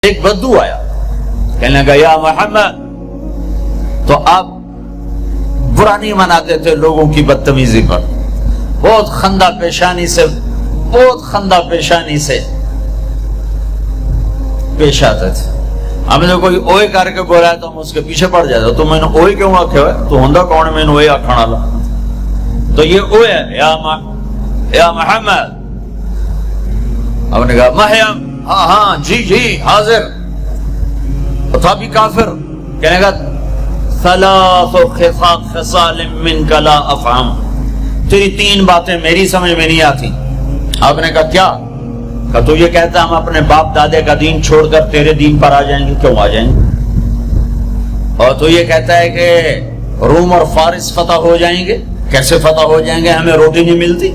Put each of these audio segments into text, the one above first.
ایک بدو آیا، کہنے لگا یا محمد، تو آپ برا نہیں مناتے تھے لوگوں کی بدتمیزی پر، بہت خندہ پیشانی سے پیش آتے تھے. ہمیں جو کوئی اوئے کر کے بولا ہے تو ہم اس کے پیچھے پڑ جاتے، تو میں نے اوئے کیوں آکھے ہوئے، تو ہوندا کون میں نے اوئے آکھنا لا، تو یہ اوئے ہے یا محمد. ہم نے کہا محیم، ہاں جی حاضر. تھا بھی کافر، کہنے گا ثلاث خصال منک لا افہم، تیری 3 باتیں میری سمجھ میں نہیں آتی. آپ نے کہا کیا؟ کہ تو یہ کہتا ہے ہم اپنے باپ دادے کا دین چھوڑ کر تیرے دین پر آ جائیں گے. کیوں آ جائیں گے؟ اور تو یہ کہتا ہے کہ روم اور فارس فتح ہو جائیں گے. کیسے فتح ہو جائیں گے؟ ہمیں روٹی نہیں ملتی.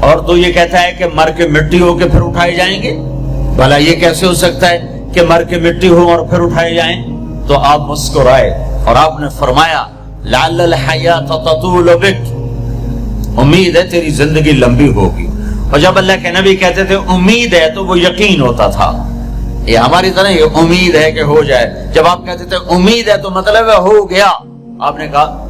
اور تو یہ کہتا ہے کہ مر کے مٹی ہو کے پھر اٹھائے جائیں گے. بھلا یہ کیسے ہو سکتا ہے کہ مر کے مٹی ہو اور پھر اٹھائے جائیں؟ تو آپ مسکرائے اور آپ نے فرمایا لعل الحیات تطول بک، امید ہے تیری زندگی لمبی ہوگی. اور جب اللہ کے نبی کہتے تھے امید ہے تو وہ یقین ہوتا تھا. یہ ہماری طرح یہ امید ہے کہ ہو جائے. جب آپ کہتے تھے امید ہے تو مطلب ہے ہو گیا. آپ نے کہا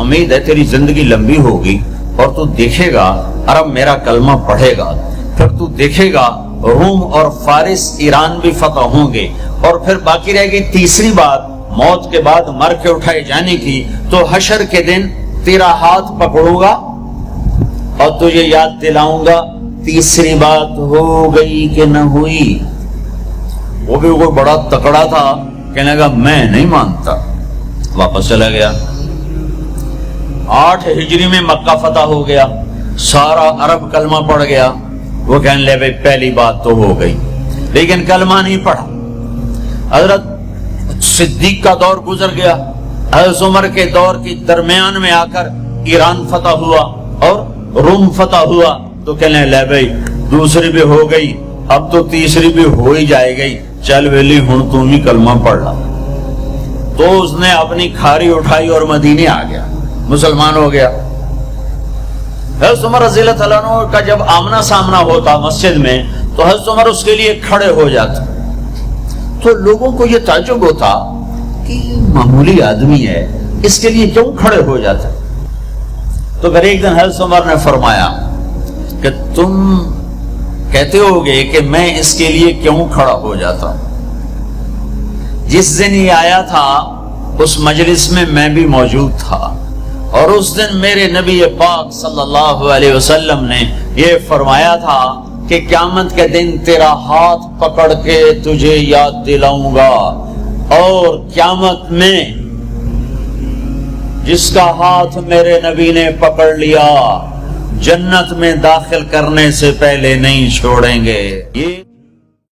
امید ہے تیری زندگی لمبی ہوگی اور تو دیکھے گا عرب میرا کلمہ پڑھے گا، پھر تو دیکھے گا روم اور فارس ایران بھی فتح ہوں گے. اور پھر باقی رہے گی تیسری بات، موت کے بعد مر کے اٹھائے جانے کی. تو حشر کے دن تیرا ہاتھ پکڑوں گا اور تجھے یاد دلاؤں گا تیسری بات ہو گئی کہ نہ ہوئی. وہ بھی کوئی بڑا تکڑا تھا، کہنے لگا میں نہیں مانتا. واپس چلا گیا. 8 ہجری میں مکہ فتح ہو گیا، سارا عرب کلمہ پڑھ گیا. وہ کہنے لے بھائی پہلی بات تو ہو گئی، لیکن کلمہ نہیں پڑھا. حضرت صدیق کا دور گزر گیا، حضرت عمر کے دور کی درمیان میں آ کر ایران فتح ہوا اور روم فتح ہوا. تو کہنے لے بھائی دوسری بھی ہو گئی، اب تو تیسری بھی ہو ہی جائے گئی، چل ویلی ہن تم ہی کلمہ پڑھ لا. تو اس نے اپنی کھاری اٹھائی اور مدینے آ گیا، مسلمان ہو گیا. حضرت عمر رضی اللہ تعالیٰ عنہ کا جب آمنا سامنا ہوتا مسجد میں تو حضرت عمر اس کے لیے کھڑے ہو جاتے. تو لوگوں کو یہ تعجب ہوتا کہ معمولی آدمی ہے، اس کے لیے کیوں کھڑے ہو جاتے. تو پھر ایک دن حضرت عمر نے فرمایا کہ تم کہتے ہوگے کہ میں اس کے لیے کیوں کھڑا ہو جاتا ہوں. جس دن یہ آیا تھا اس مجلس میں میں بھی موجود تھا، اور اس دن میرے نبی پاک صلی اللہ علیہ وسلم نے یہ فرمایا تھا کہ قیامت کے دن تیرا ہاتھ پکڑ کے تجھے یاد دلاؤں گا، اور قیامت میں جس کا ہاتھ میرے نبی نے پکڑ لیا جنت میں داخل کرنے سے پہلے نہیں چھوڑیں گے. یہ